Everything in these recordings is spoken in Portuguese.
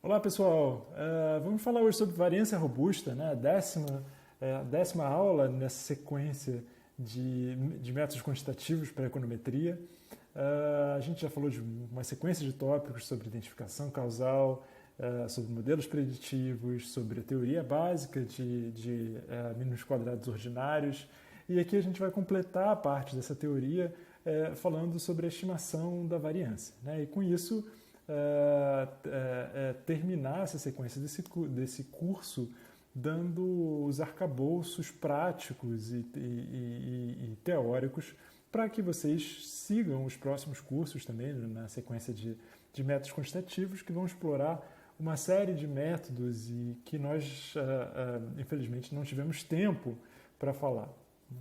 Olá pessoal, vamos falar hoje sobre variância robusta, né? A décima aula nessa sequência de métodos quantitativos para econometria. A gente já falou de uma sequência de tópicos sobre identificação causal, sobre modelos preditivos, sobre a teoria básica de mínimos quadrados ordinários. E aqui a gente vai completar a parte dessa teoria falando sobre a estimação da variância, né? E com isso terminar essa sequência desse curso dando os arcabouços práticos e teóricos para que vocês sigam os próximos cursos também na sequência de métodos quantitativos que vão explorar uma série de métodos e que nós, infelizmente, não tivemos tempo para falar.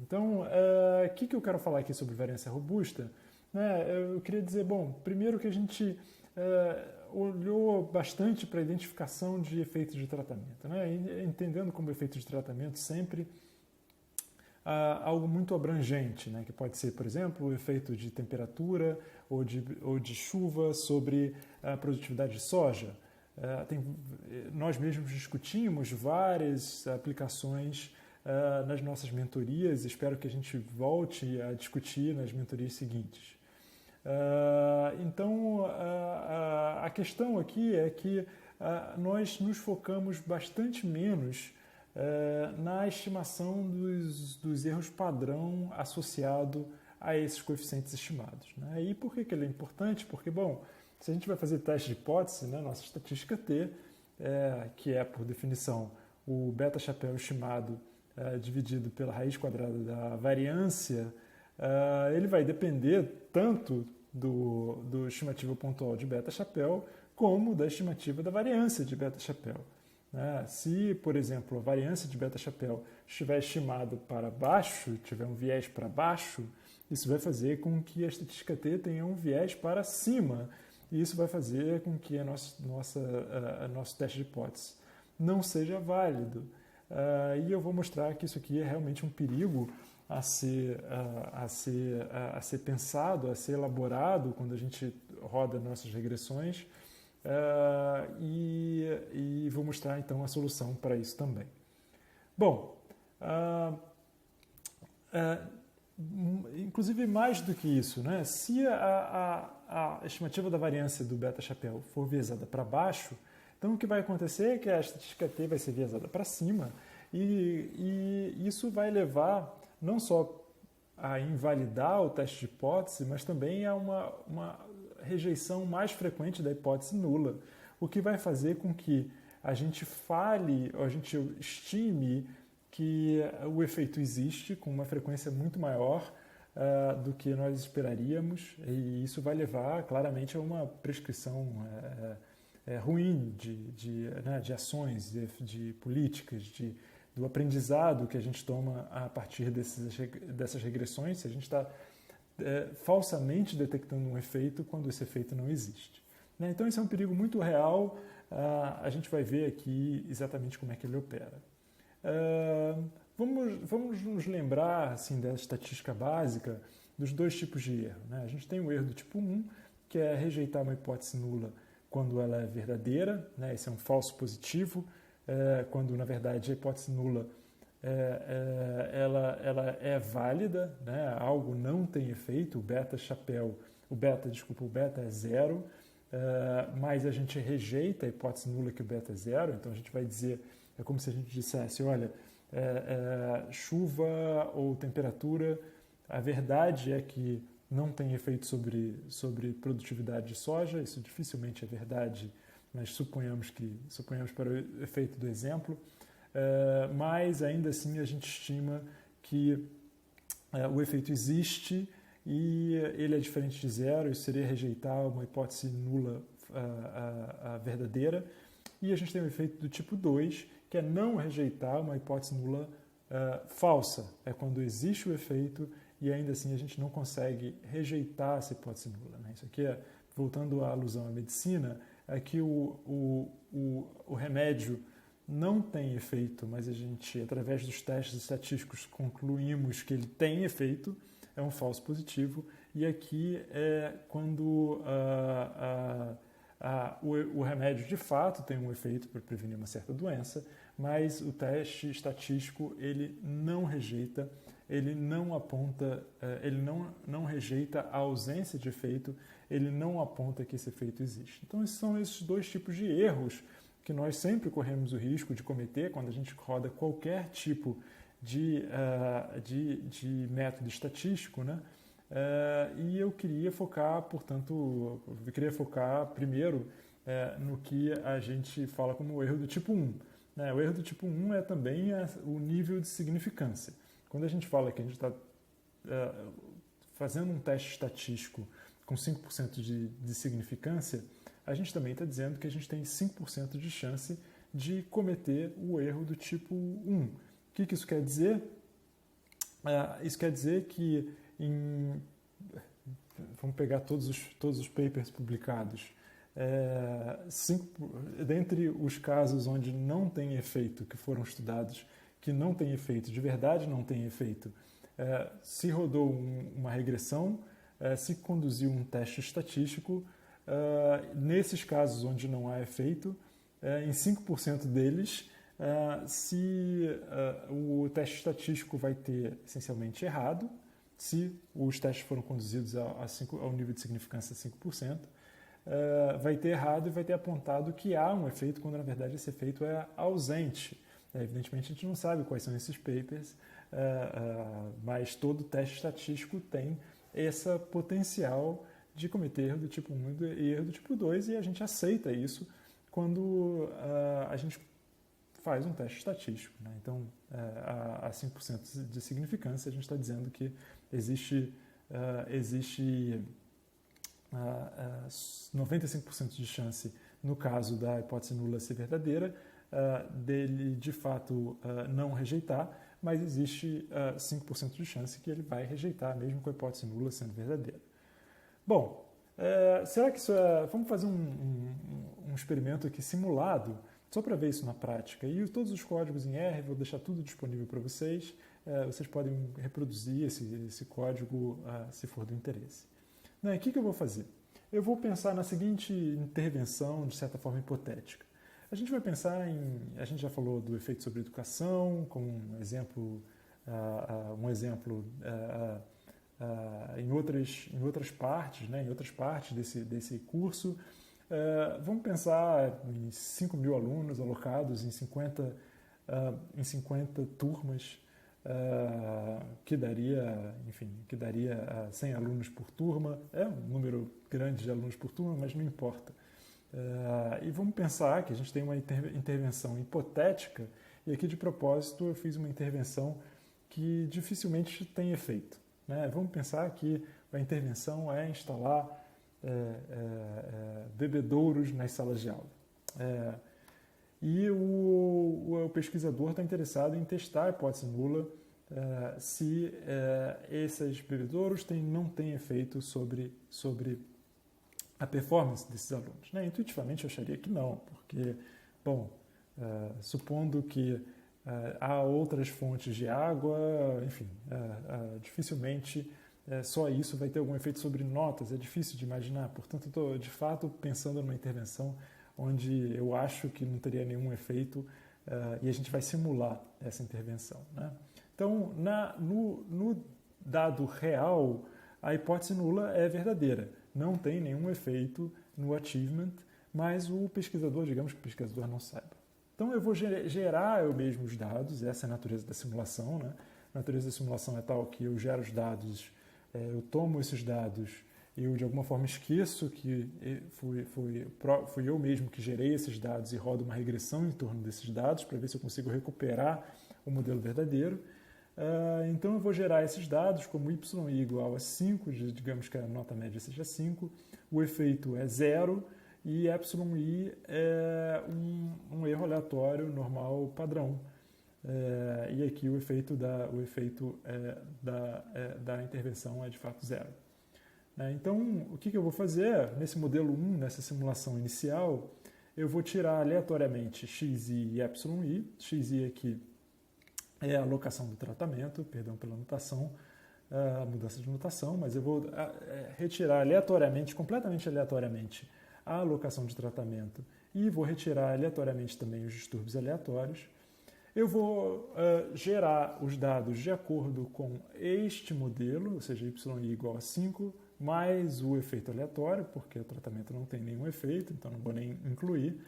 Então, o que eu quero falar aqui sobre variância robusta? Eu queria dizer, bom, primeiro que a gente olhou bastante para a identificação de efeitos de tratamento, né? Entendendo como efeito de tratamento sempre algo muito abrangente, né? Que pode ser, por exemplo, o efeito de temperatura ou de chuva sobre a produtividade de soja. Nós mesmos discutimos várias aplicações nas nossas mentorias, espero que a gente volte a discutir nas mentorias seguintes. Então, a questão aqui é que nós nos focamos bastante menos na estimação dos erros padrão associado a esses coeficientes estimados, né? E por que ele é importante? Porque, bom, se a gente vai fazer teste de hipótese, né, nossa estatística T, que é, por definição, o beta-chapéu estimado dividido pela raiz quadrada da variância, ele vai depender tanto do estimativa pontual de beta-chapéu como da estimativa da variância de beta-chapéu. Se, por exemplo, a variância de beta-chapéu estiver estimada para baixo, tiver um viés para baixo, isso vai fazer com que a estatística T tenha um viés para cima, e isso vai fazer com que nosso teste de hipótese não seja válido. E eu vou mostrar que isso aqui é realmente um perigo a ser pensado, a ser elaborado quando a gente roda nossas regressões, e vou mostrar então a solução para isso também. Bom, inclusive mais do que isso, né? Se a estimativa da variância do beta-chapéu for viesada para baixo, então o que vai acontecer é que a estatística T vai ser viesada para cima, e isso vai levar não só a invalidar o teste de hipótese, mas também a uma rejeição mais frequente da hipótese nula, o que vai fazer com que a gente fale, ou a gente estime que o efeito existe com uma frequência muito maior do que nós esperaríamos, e isso vai levar claramente a uma prescrição ruim de ações, de políticas, do aprendizado que a gente toma a partir dessas regressões, se a gente está falsamente detectando um efeito quando esse efeito não existe. Então, esse é um perigo muito real, a gente vai ver aqui exatamente como é que ele opera. Vamos nos lembrar assim, da estatística básica dos dois tipos de erro, né? A gente tem o erro do tipo 1, que é rejeitar uma hipótese nula quando ela é verdadeira, né? Esse é um falso positivo, quando na verdade a hipótese nula ela é válida, né? Algo não tem efeito, o beta é zero, mas a gente rejeita a hipótese nula que o beta é zero, então a gente vai dizer, é como se a gente dissesse, olha, chuva ou temperatura, a verdade é que não tem efeito sobre produtividade de soja, isso dificilmente é verdade, mas suponhamos para o efeito do exemplo, mas ainda assim a gente estima que o efeito existe e ele é diferente de zero, isso seria rejeitar uma hipótese nula a verdadeira, e a gente tem o efeito do tipo 2, que é não rejeitar uma hipótese nula falsa, é quando existe o efeito e ainda assim a gente não consegue rejeitar essa hipótese nula, né? Isso aqui voltando à alusão à medicina, é que o remédio não tem efeito, mas a gente, através dos testes estatísticos, concluímos que ele tem efeito, é um falso positivo, e aqui é quando o remédio de fato tem um efeito para prevenir uma certa doença, mas o teste estatístico ele não rejeita, ele não aponta, ele não rejeita a ausência de efeito, ele não aponta que esse efeito existe. Então, são esses dois tipos de erros que nós sempre corremos o risco de cometer quando a gente roda qualquer tipo de método estatístico, né? E eu queria focar, portanto, primeiro no que a gente fala como o erro do tipo 1. Né? O erro do tipo 1 é também o nível de significância. Quando a gente fala que a gente está fazendo um teste estatístico com 5% de significância, a gente também está dizendo que a gente tem 5% de chance de cometer o erro do tipo 1. O que isso quer dizer? Isso quer dizer que vamos pegar todos os papers publicados. Dentre os casos onde não tem efeito, que foram estudados, que não tem efeito, de verdade não tem efeito, se rodou uma regressão, se conduziu um teste estatístico, nesses casos onde não há efeito, em 5% deles, o teste estatístico vai ter essencialmente errado, se os testes foram conduzidos ao nível de significância 5%, vai ter errado e vai ter apontado que há um efeito, quando na verdade esse efeito é ausente. Evidentemente a gente não sabe quais são esses papers, mas todo teste estatístico tem esse potencial de cometer erro do tipo 1 e erro do tipo 2, e a gente aceita isso quando a gente faz um teste estatístico. Né? Então, a 5% de significância, a gente está dizendo que existe 95% de chance, no caso da hipótese nula ser verdadeira, dele de fato não rejeitar, mas existe 5% de chance que ele vai rejeitar, mesmo com a hipótese nula sendo verdadeira. Bom, será que isso é... Vamos fazer um experimento aqui simulado, só para ver isso na prática. E todos os códigos em R, vou deixar tudo disponível para vocês. Vocês podem reproduzir esse código se for do interesse. O que eu vou fazer? Eu vou pensar na seguinte intervenção, de certa forma hipotética. A gente vai pensar a gente já falou do efeito sobre educação, como um exemplo em outras partes, né, em outras partes desse curso. Vamos pensar em 5.000 alunos alocados em 50 turmas, que daria 100 alunos por turma. É um número grande de alunos por turma, mas não importa. E vamos pensar que a gente tem uma intervenção hipotética, e aqui de propósito eu fiz uma intervenção que dificilmente tem efeito. Né? Vamos pensar que a intervenção é instalar bebedouros nas salas de aula. E o pesquisador está interessado em testar a hipótese nula se esses bebedouros não têm efeito sobre a performance desses alunos. Né? Intuitivamente eu acharia que não, porque, supondo que há outras fontes de água, enfim, dificilmente só isso vai ter algum efeito sobre notas, é difícil de imaginar. Portanto, estou de fato pensando numa intervenção onde eu acho que não teria nenhum efeito e a gente vai simular essa intervenção. Né? Então, no dado real, a hipótese nula é verdadeira, não tem nenhum efeito no achievement, mas o pesquisador, digamos que o pesquisador não saiba. Então eu vou gerar eu mesmo os dados, essa é a natureza da simulação. Né? A natureza da simulação é tal que eu gero os dados, eu tomo esses dados, eu de alguma forma esqueço que fui eu mesmo que gerei esses dados e rodo uma regressão em torno desses dados para ver se eu consigo recuperar o modelo verdadeiro. Então eu vou gerar esses dados como y igual a 5, digamos que a nota média seja 5, o efeito é 0 e εi é um erro aleatório normal padrão. E aqui o efeito da intervenção é de fato 0. Então, o que eu vou fazer? Nesse modelo 1, nessa simulação inicial, eu vou tirar aleatoriamente xi e εi. Xi aqui é a alocação do tratamento, perdão pela notação, a mudança de notação, mas eu vou retirar aleatoriamente, completamente aleatoriamente, a alocação de tratamento e vou retirar aleatoriamente também os distúrbios aleatórios. Eu vou gerar os dados de acordo com este modelo, ou seja, YI igual a 5, mais o efeito aleatório, porque o tratamento não tem nenhum efeito, então não vou nem incluir.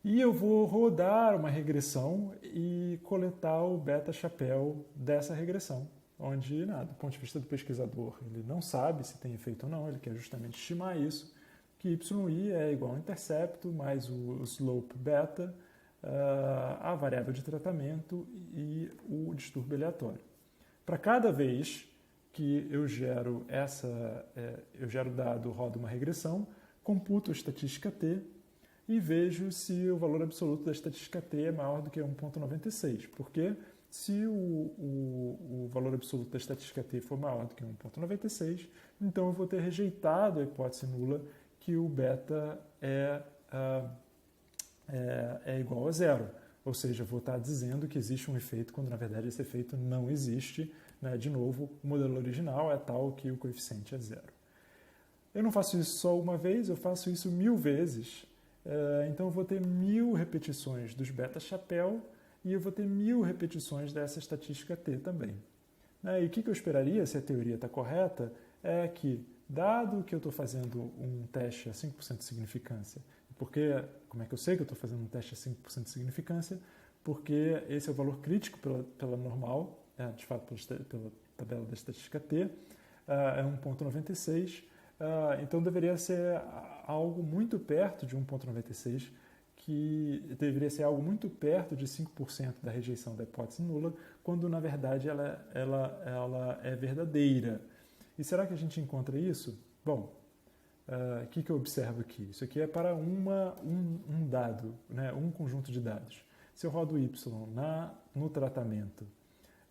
E eu vou rodar uma regressão e coletar o beta-chapéu dessa regressão, onde, do ponto de vista do pesquisador, ele não sabe se tem efeito ou não, ele quer justamente estimar isso, que YI é igual ao intercepto mais o slope beta, a variável de tratamento e o distúrbio aleatório. Para cada vez que eu gero o dado, rodo uma regressão, computo a estatística T e vejo se o valor absoluto da estatística T é maior do que 1,96. Porque se o valor absoluto da estatística T for maior do que 1,96, então eu vou ter rejeitado a hipótese nula que o beta é igual a zero. Ou seja, eu vou estar dizendo que existe um efeito quando na verdade esse efeito não existe. De novo, o modelo original é tal que o coeficiente é zero. Eu não faço isso só uma vez, eu faço isso 1000 vezes. Então eu vou ter 1000 repetições dos beta-chapéu e eu vou ter 1000 repetições dessa estatística T também. E o que eu esperaria, se a teoria está correta, é que, dado que eu estou fazendo um teste a 5% de significância, porque, como é que eu sei que eu estou fazendo um teste a 5% de significância? Porque esse é o valor crítico pela normal, de fato pela tabela da estatística T, é 1,96, então deveria ser algo muito perto de 1,96, que deveria ser algo muito perto de 5% da rejeição da hipótese nula, quando na verdade ela é verdadeira. E será que a gente encontra isso? Bom, o que eu observo aqui? Isso aqui é para um dado, um conjunto de dados. Se eu rodo Y no tratamento,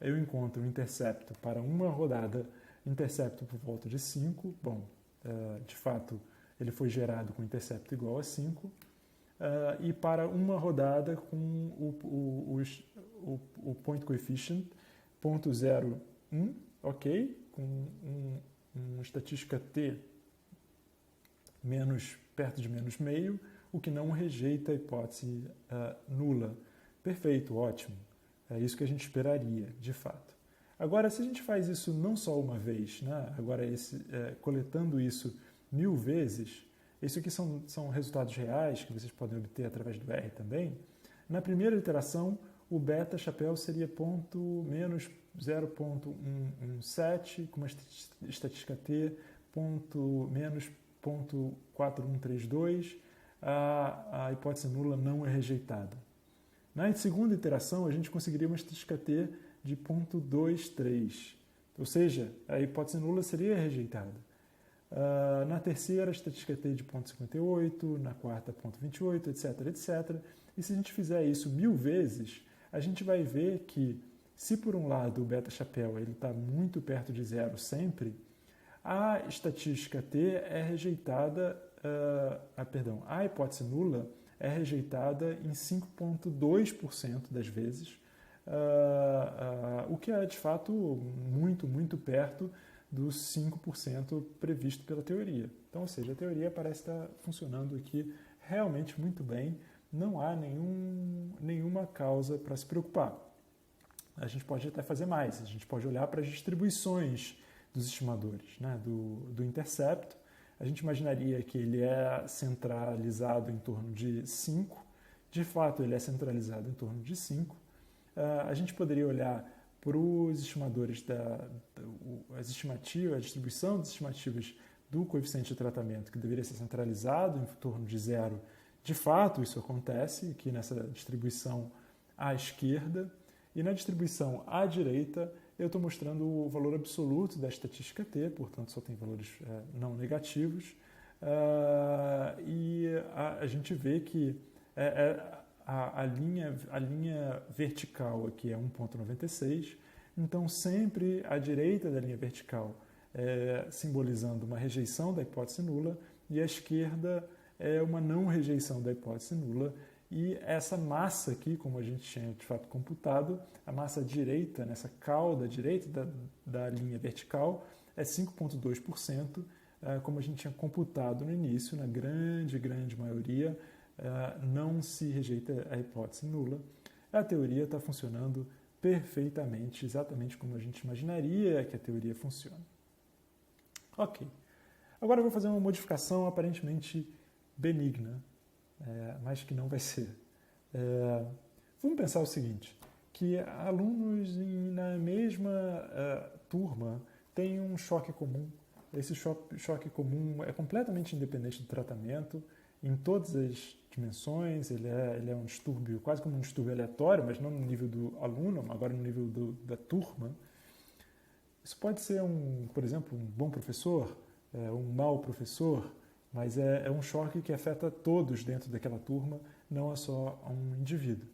eu encontro um intercepto para uma rodada, intercepto por volta de 5. Bom, de fato, ele foi gerado com intercepto igual a 5. E para uma rodada com o point coefficient 0.01, ok? Com uma estatística T perto de menos meio, o que não rejeita a hipótese nula. Perfeito, ótimo. É isso que a gente esperaria, de fato. Agora, se a gente faz isso não só uma vez, agora coletando isso 1000 vezes, isso aqui são resultados reais que vocês podem obter através do R também. Na primeira iteração, o beta-chapéu seria menos 0,117, com uma estatística T menos 0,4132, a hipótese nula não é rejeitada. Na segunda iteração, a gente conseguiria uma estatística T de 0,23, ou seja, a hipótese nula seria rejeitada. Na terceira, a estatística T de 0,58, na quarta, 0,28, etc, etc. E se a gente fizer isso 1000 vezes, a gente vai ver que, se por um lado o beta-chapéu está muito perto de zero sempre, a estatística T é rejeitada, a hipótese nula é rejeitada em 5,2% das vezes, o que é de fato muito, muito perto dos 5% previsto pela teoria. Então, ou seja, a teoria parece estar funcionando aqui realmente muito bem, não há nenhuma causa para se preocupar. A gente pode até fazer mais, a gente pode olhar para as distribuições dos estimadores, do intercepto. A gente imaginaria que ele é centralizado em torno de 5, de fato ele é centralizado em torno de 5. A gente poderia olhar para os estimadores, a distribuição das estimativas do coeficiente de tratamento, que deveria ser centralizado em torno de 0. De fato, isso acontece aqui nessa distribuição à esquerda, e na distribuição à direita eu estou mostrando o valor absoluto da estatística T, portanto só tem valores não negativos, e a gente vê que a linha vertical aqui é 1,96, então sempre à direita da linha vertical simbolizando uma rejeição da hipótese nula, e à esquerda é uma não rejeição da hipótese nula. E essa massa aqui, como a gente tinha de fato computado, a massa direita, nessa cauda direita da linha vertical, é 5,2%, como a gente tinha computado no início, na grande maioria, não se rejeita a hipótese nula. A teoria está funcionando perfeitamente, exatamente como a gente imaginaria que a teoria funciona. Ok. Agora eu vou fazer uma modificação aparentemente benigna, mas que não vai ser. Vamos pensar o seguinte, que alunos na mesma turma têm um choque comum. Esse choque comum é completamente independente do tratamento, em todas as dimensões, ele é um distúrbio, quase como um distúrbio aleatório, mas não no nível do aluno, agora no nível da turma. Isso pode ser, por exemplo, um bom professor, um mau professor, mas é um choque que afeta todos dentro daquela turma, não é só um indivíduo.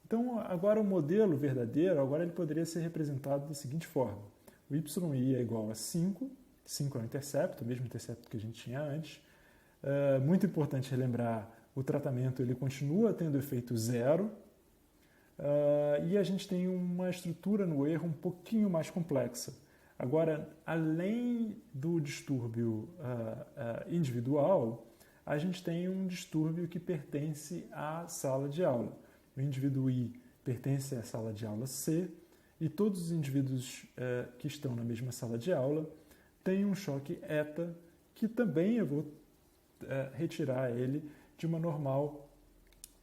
Então, agora o modelo verdadeiro, agora ele poderia ser representado da seguinte forma. O YI é igual a 5, 5 é o intercepto, o mesmo intercepto que a gente tinha antes. Muito importante relembrar, o tratamento ele continua tendo efeito zero, e a gente tem uma estrutura no erro um pouquinho mais complexa. Agora, além do distúrbio individual, a gente tem um distúrbio que pertence à sala de aula. O indivíduo I pertence à sala de aula C e todos os indivíduos que estão na mesma sala de aula têm um choque eta que também eu vou retirar ele de uma normal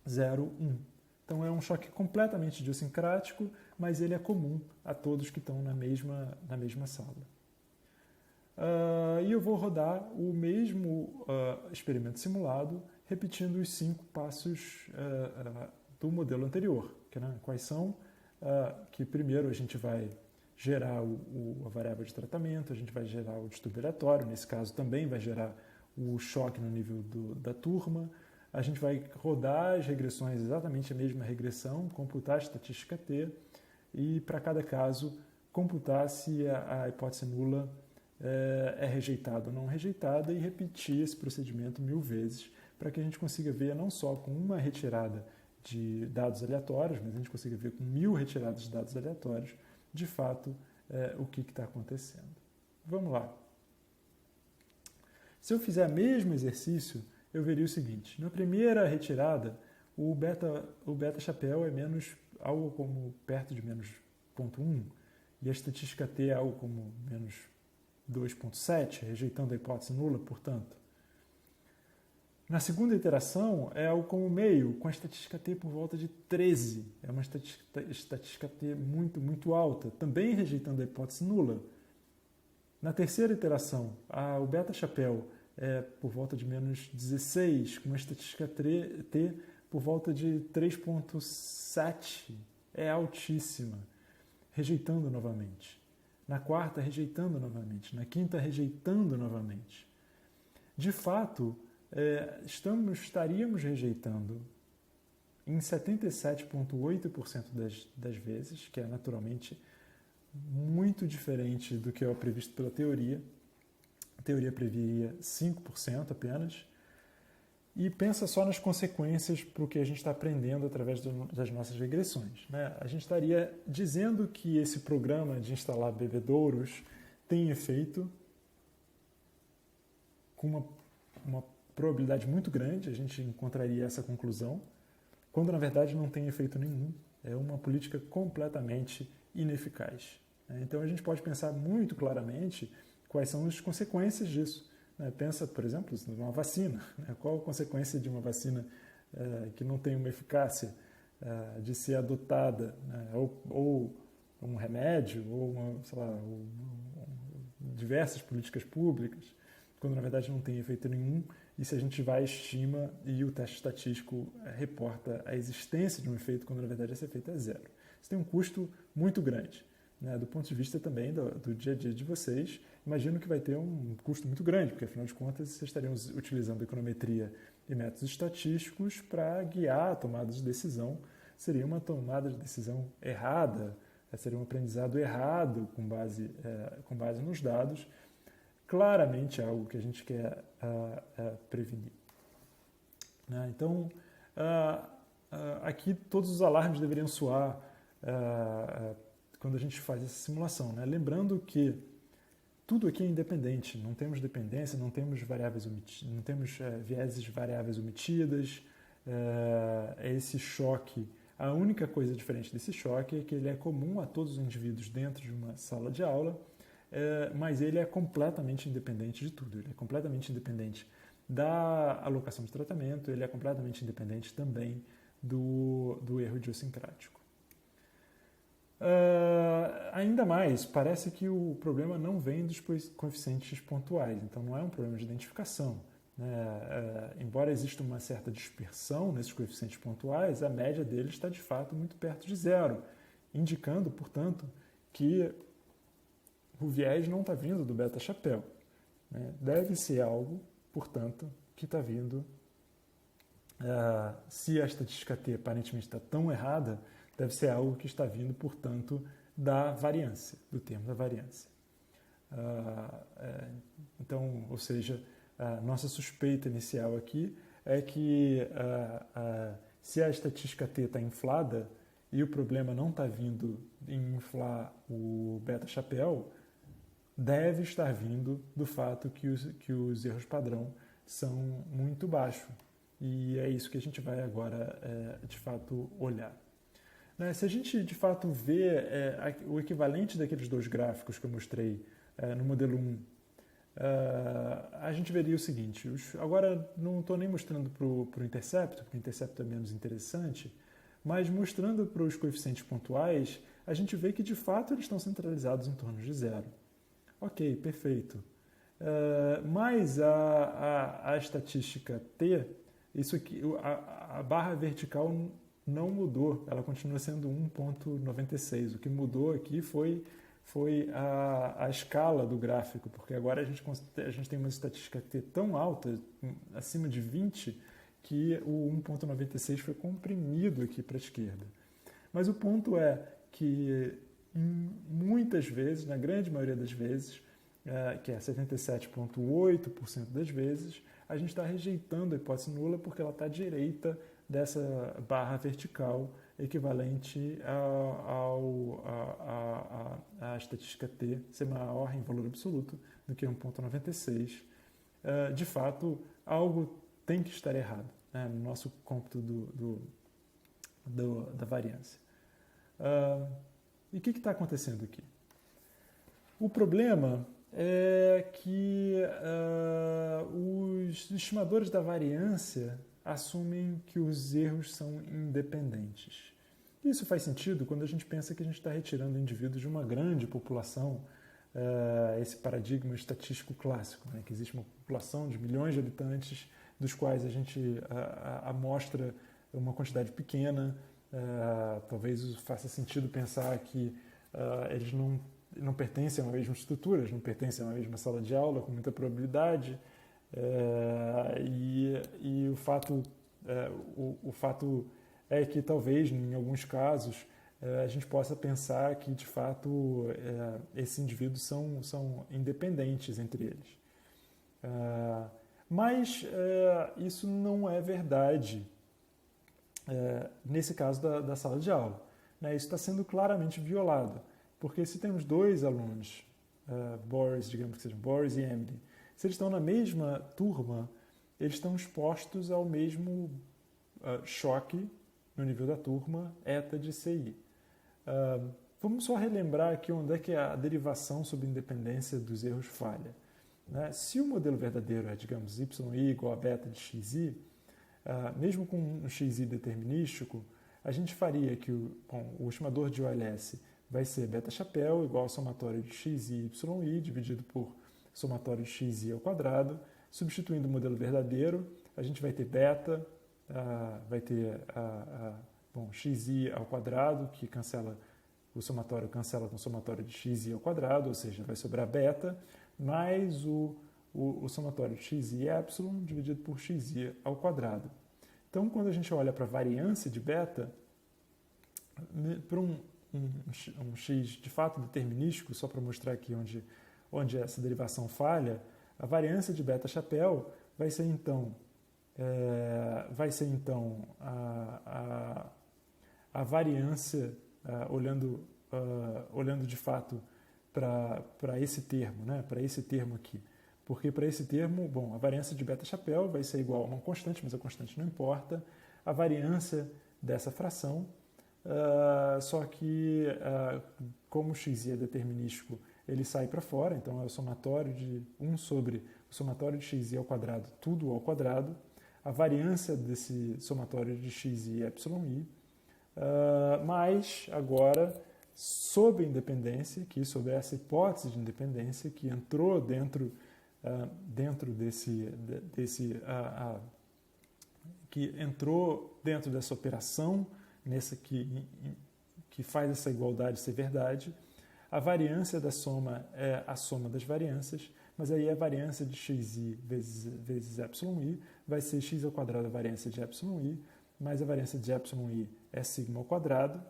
0, 1. Então é um choque completamente idiosincrático, mas ele é comum a todos que estão na mesma sala. E eu vou rodar o mesmo experimento simulado, repetindo os 5 passos do modelo anterior. Quais são? Que primeiro a gente vai gerar a variável de tratamento, a gente vai gerar o distúrbio aleatório, nesse caso também vai gerar o choque no nível da turma. A gente vai rodar as regressões, exatamente a mesma regressão, computar a estatística T e, para cada caso, computar se a hipótese nula é rejeitada ou não rejeitada e repetir esse procedimento 1000 vezes para que a gente consiga ver não só com uma retirada de dados aleatórios, mas a gente consiga ver com 1000 retiradas de dados aleatórios, de fato, o que está acontecendo. Vamos lá. Se eu fizer o mesmo exercício, eu veria o seguinte. Na primeira retirada, o beta chapéu é algo como perto de menos 0,1 e a estatística T é algo como menos 2,7, rejeitando a hipótese nula, portanto. Na segunda iteração, é algo como meio, com a estatística T por volta de 13. É uma estatística T muito alta, também rejeitando a hipótese nula. Na terceira iteração, o beta chapéu é por volta de menos 16, com uma estatística T por volta de 3,7. É altíssima, rejeitando novamente. Na quarta, rejeitando novamente. Na quinta, rejeitando novamente. De fato, estaríamos rejeitando em 77,8% das vezes, que é naturalmente muito diferente do que é previsto pela teoria. A teoria previa 5% apenas. E pensa só nas consequências para o que a gente está aprendendo através das nossas regressões. A gente estaria dizendo que esse programa de instalar bebedouros tem efeito com uma probabilidade muito grande, a gente encontraria essa conclusão, quando na verdade não tem efeito nenhum. É uma política completamente ineficaz. Então a gente pode pensar muito claramente quais são as consequências disso. Pensa, por exemplo, numa vacina. Qual a consequência de uma vacina que não tem uma eficácia de ser adotada, ou um remédio, ou diversas políticas públicas, quando na verdade não tem efeito nenhum, e se a gente vai estima e o teste estatístico reporta a existência de um efeito, quando na verdade esse efeito é zero. Isso tem um custo muito grande. Do ponto de vista também do dia a dia de vocês, imagino que vai ter um custo muito grande, porque afinal de contas vocês estariam utilizando econometria e métodos estatísticos para guiar a tomada de decisão. Seria uma tomada de decisão errada, seria um aprendizado errado com base nos dados. Claramente é algo que a gente quer prevenir. Então, aqui todos os alarmes deveriam soar quando a gente faz essa simulação. Lembrando que tudo aqui é independente, não temos dependência, não temos variáveis não temos vieses de variáveis omitidas. Esse choque, a única coisa diferente desse choque é que ele é comum a todos os indivíduos dentro de uma sala de aula, mas ele é completamente independente de tudo, ele é completamente independente da alocação de tratamento, ele é completamente independente também do erro idiosincrático. Ainda mais, parece que o problema não vem dos coeficientes pontuais, então não é um problema de identificação. Embora exista uma certa dispersão nesses coeficientes pontuais, a média deles está de fato muito perto de zero, indicando, portanto, que o viés não está vindo do beta-chapéu. Deve ser algo, portanto, que está vindo. Se a estatística T aparentemente está tão errada, deve ser algo que está vindo, portanto, da variância, do termo da variância. Então, ou seja, a nossa suspeita inicial aqui é que se a estatística T está inflada e o problema não está vindo em inflar o beta-chapéu, deve estar vindo do fato que os erros padrão são muito baixos. E é isso que a gente vai agora, de fato, olhar. Se a gente, de fato, vê o equivalente daqueles dois gráficos que eu mostrei no modelo 1, a gente veria o seguinte. Agora, não estou nem mostrando para o intercepto, porque o intercepto é menos interessante, mas mostrando para os coeficientes pontuais, a gente vê que, de fato, eles estão centralizados em torno de zero. Ok, perfeito. Mas a estatística T, isso aqui, a barra vertical não mudou, ela continua sendo 1,96. O que mudou aqui foi a escala do gráfico, porque agora a gente tem uma estatística T tão alta, acima de 20, que o 1,96 foi comprimido aqui para a esquerda. Mas o ponto é que muitas vezes, na grande maioria das vezes, que é 77,8% das vezes, a gente está rejeitando a hipótese nula porque ela está à direita dessa barra vertical equivalente à estatística T ser maior em valor absoluto do que 1,96. De fato, algo tem que estar errado no nosso cômputo da variância. E o que está acontecendo aqui? O problema é que os estimadores da variância assumem que os erros são independentes. Isso faz sentido quando a gente pensa que a gente está retirando indivíduos de uma grande população, esse paradigma estatístico clássico, que existe uma população de milhões de habitantes, dos quais a gente amostra uma quantidade pequena. Talvez faça sentido pensar que eles não pertencem a uma mesma estrutura, eles não pertencem a uma mesma sala de aula com muita probabilidade. E o fato é que talvez, em alguns casos, a gente possa pensar que, de fato, esses indivíduos são independentes entre eles. Mas isso não é verdade nesse caso da sala de aula. Isso está sendo claramente violado, porque se temos dois alunos, Boris, digamos que sejam Boris e Emily, se eles estão na mesma turma, eles estão expostos ao mesmo choque no nível da turma, eta de CI. Vamos só relembrar aqui onde é que a derivação sobre independência dos erros falha. Se o modelo verdadeiro é, digamos, yi igual a beta de xi, mesmo com um xi determinístico, a gente faria que o estimador de OLS vai ser beta-chapéu igual ao somatório de xi y dividido por somatório de xi ao quadrado. Substituindo o modelo verdadeiro, a gente vai ter beta, vai ter xi ao quadrado, que cancela o somatório cancela com o somatório de xi ao quadrado, ou seja, vai sobrar beta, mais o somatório de xi é epsilon dividido por xi ao quadrado. Então, quando a gente olha para a variância de beta, para um x de fato determinístico, só para mostrar aqui onde essa derivação falha, a variância de beta-chapéu vai ser então a variância, olhando de fato para esse termo, né? Para esse termo aqui. Porque para esse termo, bom, a variância de beta-chapéu vai ser igual a uma constante, mas a constante não importa. A variância dessa fração, só que como o xi é determinístico, ele sai para fora, então é o somatório de 1 sobre o somatório de xi ao quadrado, tudo ao quadrado. A variância desse somatório de xi é εi, mas agora, sob a independência, sob essa hipótese de independência que entrou dentro dessa operação, que faz essa igualdade ser verdade, a variância da soma é a soma das variâncias, mas aí a variância de xi vezes εi vai ser x ao quadrado a variância de εi, mais a variância de εi é sigma ao quadrado,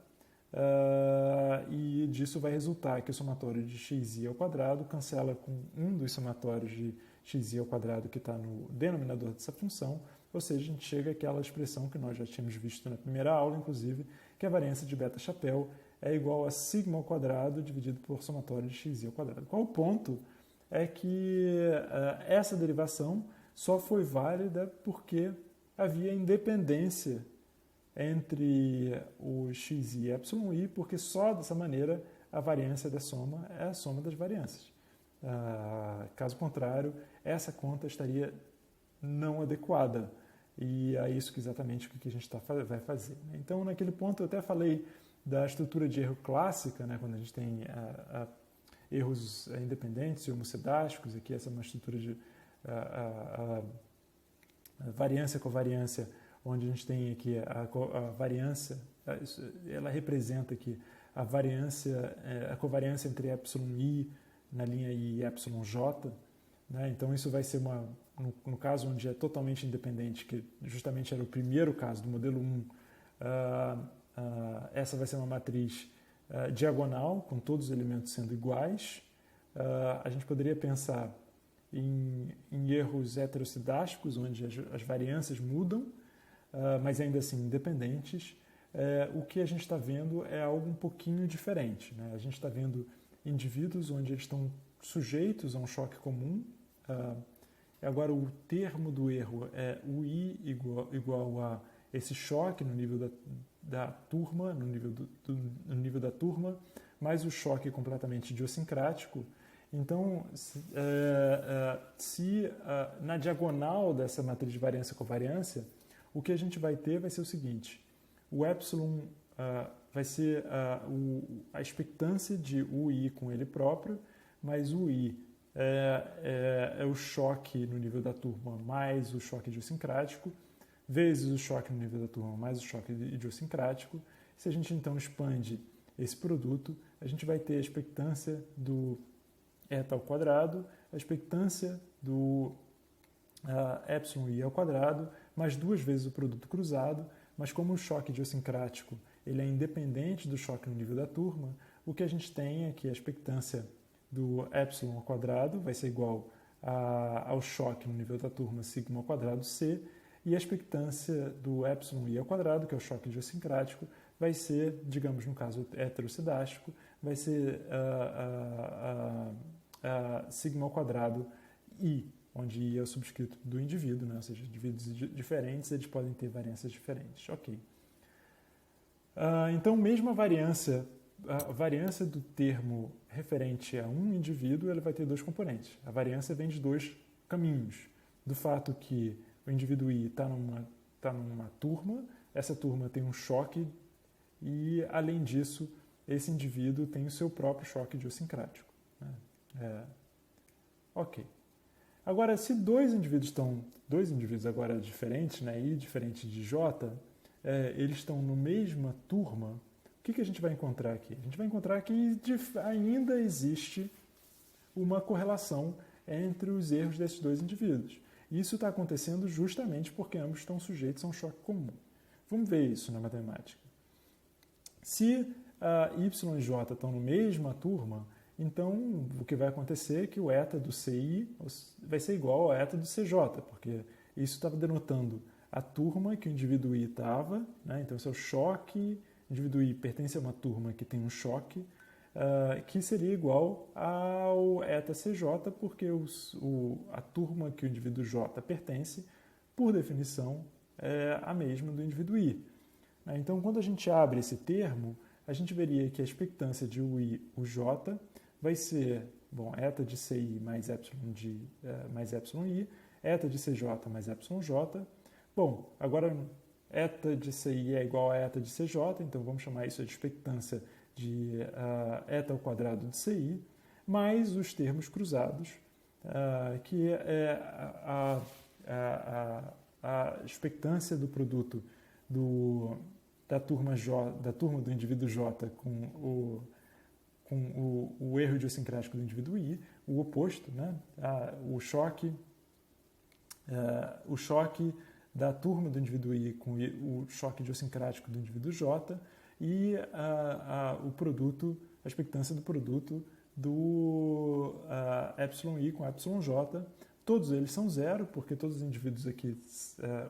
e disso vai resultar que o somatório de xi ao quadrado cancela com um dos somatórios de xi ao quadrado que está no denominador dessa função, ou seja, a gente chega àquela expressão que nós já tínhamos visto na primeira aula, inclusive, que a variância de beta-chapéu é igual a sigma ao quadrado dividido por somatório de xi ao quadrado. Qual o ponto? É que essa derivação só foi válida porque havia independência entre o xi e εi, porque só dessa maneira a variância da soma é a soma das variâncias. Caso contrário, essa conta estaria não adequada. E é isso exatamente o que a gente vai fazer. Então, naquele ponto, eu até falei da estrutura de erro clássica, né, quando a gente tem erros independentes e homocedásticos. Aqui essa é uma estrutura de variância covariância, onde a gente tem aqui a variância, ela representa aqui a variância, a covariância entre εi na linha I e εj, né? Então isso vai ser no caso onde é totalmente independente, que justamente era o primeiro caso do modelo 1, essa vai ser uma matriz diagonal, com todos os elementos sendo iguais. A gente poderia pensar em erros heterocidásticos, onde as variâncias mudam, mas ainda assim independentes. O que a gente está vendo é algo um pouquinho diferente, né? A gente está vendo indivíduos onde eles estão sujeitos a um choque comum. Agora, o termo do erro é o I igual a esse choque no nível da turma, no nível da turma, mais o choque completamente idiosincrático. Então, se na diagonal dessa matriz de variância-covariância, o que a gente vai ter vai ser o seguinte: o epsilon vai ser a expectância de UI com ele próprio, mais o I é o choque no nível da turma mais o choque idiosincrático, vezes o choque no nível da turma mais o choque idiosincrático. Se a gente então expande esse produto, a gente vai ter a expectância do eta ao quadrado, a expectância do epsilon i ao quadrado, mais duas vezes o produto cruzado, mas como o choque idiosincrático ele é independente do choque no nível da turma, o que a gente tem é que a expectância do epsilon ao quadrado vai ser igual ao choque no nível da turma sigma ao quadrado c, e a expectância do epsilon i ao quadrado, que é o choque idiosincrático, vai ser, digamos, no caso heterocidástico, vai ser sigma ao quadrado i, onde i é o subscrito do indivíduo, né? Ou seja, indivíduos diferentes, eles podem ter variâncias diferentes. Ok. Então, mesmo a variância do termo referente a um indivíduo, ela vai ter dois componentes. A variância vem de dois caminhos. Do fato que o indivíduo I está numa turma, essa turma tem um choque e, além disso, esse indivíduo tem o seu próprio choque idiosincrático. Ok. Agora, se dois indivíduos agora diferentes, né, I diferente de J, eles estão na mesma turma, o que a gente vai encontrar aqui? A gente vai encontrar que ainda existe uma correlação entre os erros desses dois indivíduos. Isso está acontecendo justamente porque ambos estão sujeitos a um choque comum. Vamos ver isso na matemática. Se Y e J estão na mesma turma, então o que vai acontecer é que o eta do CI vai ser igual ao eta do CJ, porque isso estava denotando a turma que o indivíduo I estava, né? Então esse é o choque, o indivíduo I pertence a uma turma que tem um choque, que seria igual ao eta-CJ, porque a turma que o indivíduo J pertence, por definição, é a mesma do indivíduo I. Então, quando a gente abre esse termo, a gente veria que a expectância de UI, o J, vai ser, eta de CI mais εi, eta de CJ mais εj. Agora, eta de CI é igual a eta de CJ, então vamos chamar isso de expectância de eta ao quadrado de CI, mais os termos cruzados, que é a expectância do produto da turma do indivíduo J com o erro idiosincrático do indivíduo I, o oposto, né? O choque da turma do indivíduo I com o choque idiosincrático do indivíduo J e a expectância do produto do εi com εj. Todos eles são zero, porque todos os indivíduos aqui,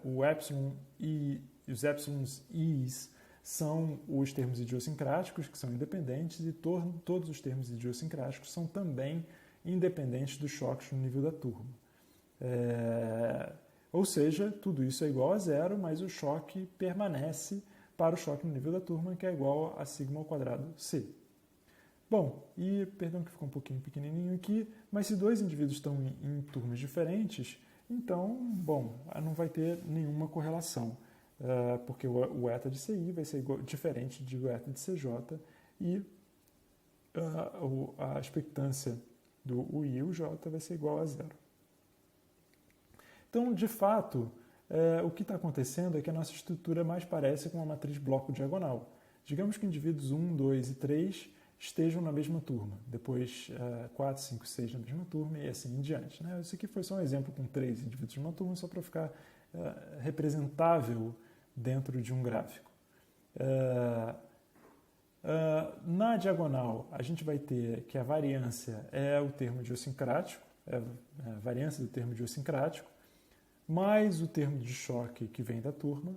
o epsilon e os epsilons i's são os termos idiosincráticos, que são independentes, e todos os termos idiosincráticos são também independentes dos choques no nível da turma. Ou seja, tudo isso é igual a zero, mas o choque permanece para o choque no nível da turma, que é igual a sigma ao quadrado C. Perdão que ficou um pouquinho pequenininho aqui, mas se dois indivíduos estão em turmas diferentes, então, não vai ter nenhuma correlação, porque o eta de CI vai ser diferente do eta de CJ e a expectância do UI e o J vai ser igual a zero. Então, de fato, o que está acontecendo é que a nossa estrutura mais parece com uma matriz bloco diagonal. Digamos que indivíduos 1, 2 e 3 estejam na mesma turma, depois 4, 5, 6 na mesma turma e assim em diante. Né? Isso aqui foi só um exemplo com 3 indivíduos numa turma, só para ficar representável dentro de um gráfico. Na diagonal, a gente vai ter que a variância é o termo idiosincrático, a variância do termo idiosincrático, mais o termo de choque que vem da turma.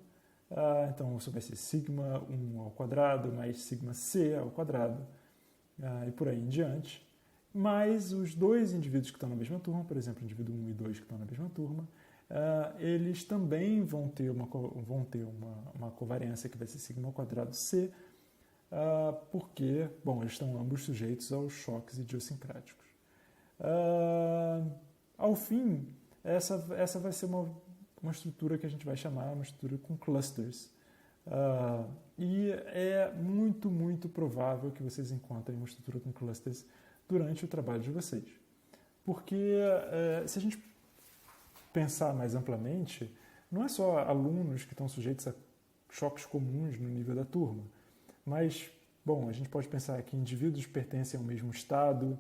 Então, isso vai ser sigma 1 ao quadrado, mais sigma c ao quadrado, e por aí em diante. Mais os dois indivíduos que estão na mesma turma, por exemplo, o indivíduo 1 e 2 que estão na mesma turma, eles também vão ter uma covariância que vai ser sigma ao quadrado c, porque, eles estão ambos sujeitos aos choques idiosincráticos. Ao fim, essa vai ser uma estrutura que a gente vai chamar uma estrutura com clusters. E é muito, muito provável que vocês encontrem uma estrutura com clusters durante o trabalho de vocês. Porque se a gente pensar mais amplamente, não é só alunos que estão sujeitos a choques comuns no nível da turma, mas, a gente pode pensar que indivíduos pertencem ao mesmo estado,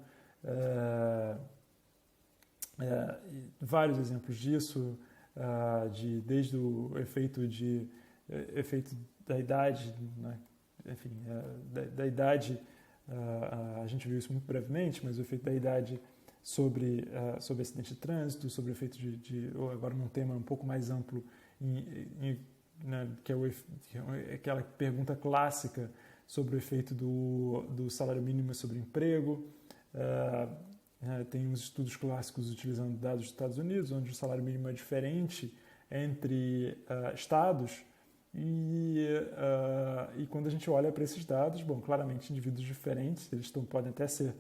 vários exemplos disso, desde o efeito da idade, né? Enfim, da idade, a gente viu isso muito brevemente, mas o efeito da idade sobre acidente de trânsito, sobre o efeito agora num tema um pouco mais amplo, que é aquela pergunta clássica sobre o efeito do salário mínimo sobre emprego. Tem uns estudos clássicos utilizando dados dos Estados Unidos, onde o salário mínimo é diferente entre estados, e quando a gente olha para esses dados, claramente indivíduos diferentes, eles podem até ser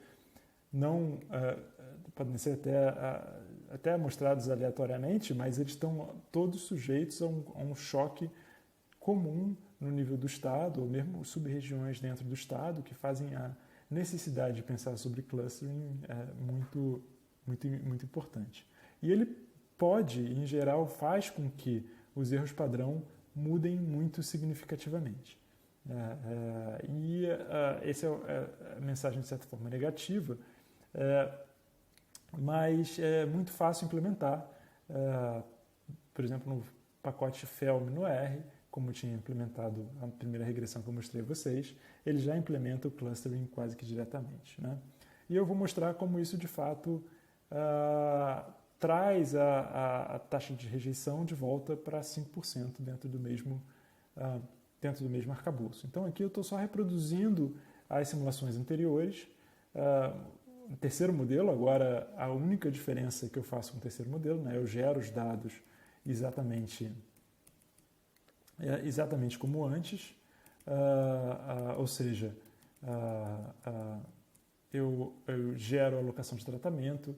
podem ser até mostrados aleatoriamente, mas eles estão todos sujeitos a um choque comum no nível do estado, ou mesmo sub-regiões dentro do estado, que fazem a necessidade de pensar sobre clustering muito, muito, muito importante. E ele pode, em geral, faz com que os erros padrão mudem muito significativamente. Essa é a mensagem, de certa forma, negativa, mas é muito fácil implementar. Por exemplo, no pacote FELM no R, como eu tinha implementado a primeira regressão que eu mostrei a vocês, ele já implementa o clustering quase que diretamente. Né? E eu vou mostrar como isso, de fato, traz a taxa de rejeição de volta para 5% dentro do mesmo arcabouço. Então, aqui eu estou só reproduzindo às simulações anteriores. O terceiro modelo, agora a única diferença que eu faço com o terceiro modelo, né, eu gero os dados exatamente como antes, ou seja, eu gero a alocação de tratamento,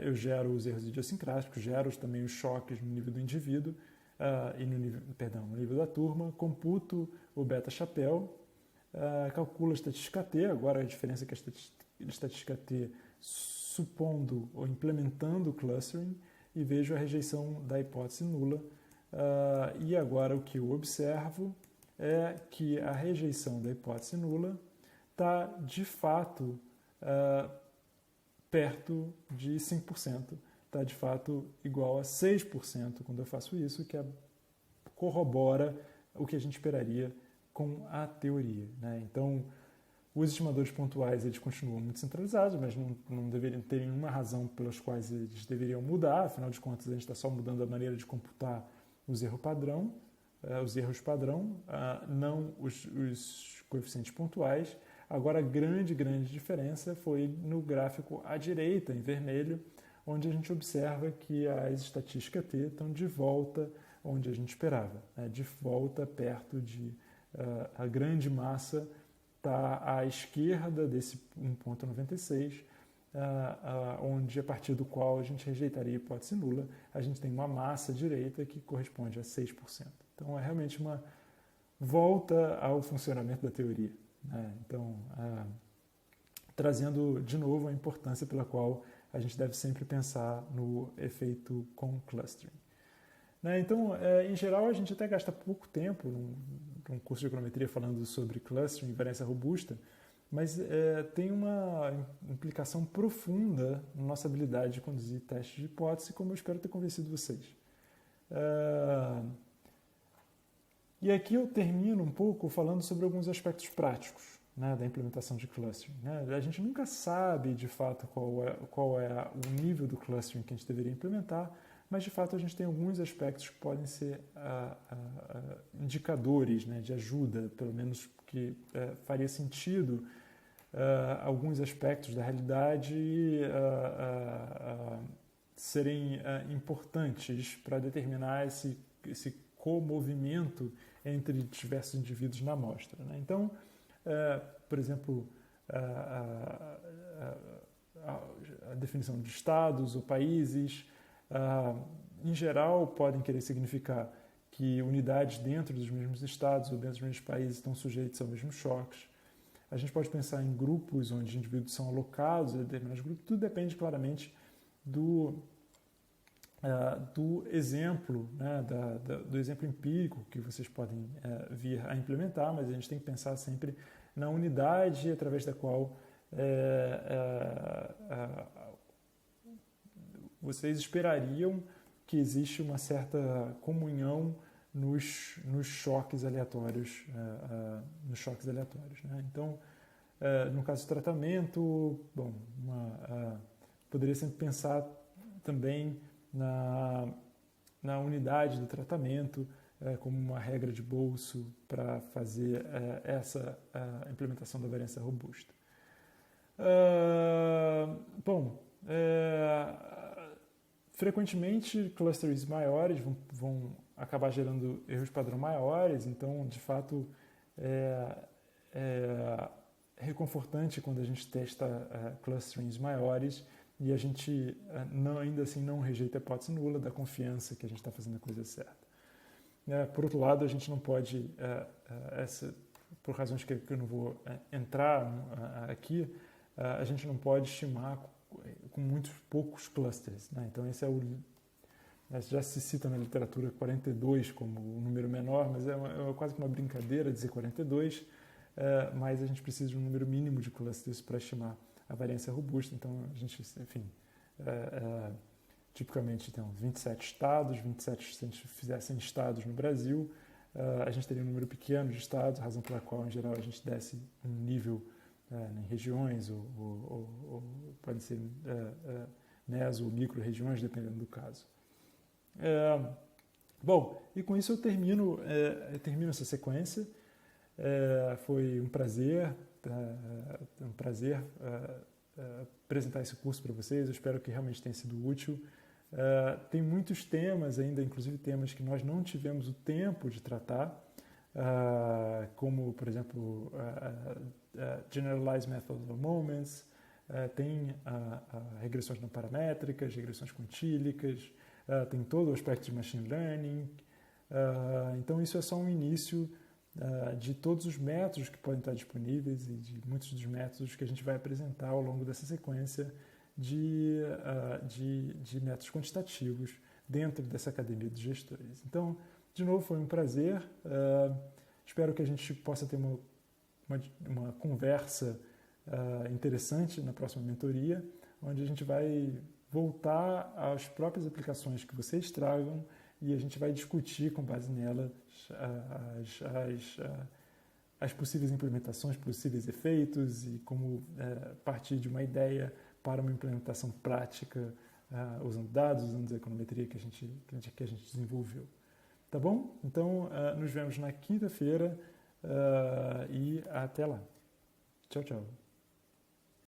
eu gero os erros idiosincráticos, gero também os choques no nível do indivíduo e no nível da turma, computo o beta-chapéu, calculo a estatística T, agora a diferença é que a estatística T supondo ou implementando o clustering e vejo a rejeição da hipótese nula. E agora o que eu observo é que a rejeição da hipótese nula está de fato perto de 5%, está de fato igual a 6% quando eu faço isso, que corrobora o que a gente esperaria com a teoria, né? Então, os estimadores pontuais eles continuam muito centralizados, mas não deveriam ter nenhuma razão pelas quais eles deveriam mudar, afinal de contas a gente está só mudando a maneira de computar os erros padrão, não os coeficientes pontuais. Agora a grande diferença foi no gráfico à direita, em vermelho, onde a gente observa que as estatísticas T estão de volta onde a gente esperava, né? De volta perto de a grande massa está à esquerda desse 1,96, onde a partir do qual a gente rejeitaria a hipótese nula, a gente tem uma massa à direita que corresponde a 6%. Então é realmente uma volta ao funcionamento da teoria, né? Então, trazendo de novo a importância pela qual a gente deve sempre pensar no efeito com clustering. Né? Então, em geral, a gente até gasta pouco tempo num curso de econometria falando sobre clustering e invariância robusta, mas tem uma implicação profunda na nossa habilidade de conduzir testes de hipótese, como eu espero ter convencido vocês. E aqui eu termino um pouco falando sobre alguns aspectos práticos, né, da implementação de clustering. Né? A gente nunca sabe, de fato, qual é o nível do clustering que a gente deveria implementar, mas, de fato, a gente tem alguns aspectos que podem ser indicadores, né, de ajuda, pelo menos que faria sentido alguns aspectos da realidade serem importantes para determinar esse comovimento entre diversos indivíduos na amostra. Né? Então, por exemplo, a definição de estados ou países, em geral, podem querer significar que unidades dentro dos mesmos estados ou dentro dos mesmos países estão sujeitos aos mesmos choques. A gente pode pensar em grupos onde indivíduos são alocados a determinados grupos. Tudo depende claramente do exemplo, né, do exemplo empírico que vocês podem vir a implementar, mas a gente tem que pensar sempre na unidade através da qual vocês esperariam que existe uma certa comunhão nos choques aleatórios, né? Então, no caso do tratamento, bom, poderia sempre pensar também na unidade do tratamento como uma regra de bolso para fazer essa implementação da variância robusta. Frequentemente, clusters maiores vão acabar gerando erros padrão maiores, então, de fato, é reconfortante quando a gente testa clusterings maiores e a gente ainda assim não rejeita a hipótese nula, da confiança que a gente está fazendo a coisa certa. Por outro lado, a gente não pode, por razões que eu não vou entrar aqui, a gente não pode estimar com muitos poucos clusters, né? Então esse já se cita na literatura 42 como o número menor, mas é quase que uma brincadeira dizer 42, mas a gente precisa de um número mínimo de clusters para estimar a variância robusta. Então a gente, enfim, tipicamente tem 27 estados, 27 se a gente fizesse em estados no Brasil, a gente teria um número pequeno de estados, razão pela qual em geral a gente desce um nível em regiões, ou podem ser meso ou micro-regiões, dependendo do caso. Bom, e com isso eu termino essa sequência. Foi um prazer, apresentar esse curso para vocês. Eu espero que realmente tenha sido útil. Tem muitos temas ainda, inclusive temas que nós não tivemos o tempo de tratar, como, por exemplo, Generalized Methods of Moments, tem regressões não paramétricas, regressões quantílicas, tem todo o aspecto de Machine Learning. Então, isso é só um início de todos os métodos que podem estar disponíveis e de muitos dos métodos que a gente vai apresentar ao longo dessa sequência de métodos quantitativos dentro dessa academia de gestores. Então, de novo, foi um prazer. Espero que a gente possa ter uma conversa interessante na próxima mentoria, onde a gente vai voltar às próprias aplicações que vocês tragam e a gente vai discutir com base nelas as possíveis implementações, possíveis efeitos e como partir de uma ideia para uma implementação prática usando dados, usando a econometria que a gente desenvolveu. Tá bom? Então, nos vemos na quinta-feira e até lá. Tchau, tchau.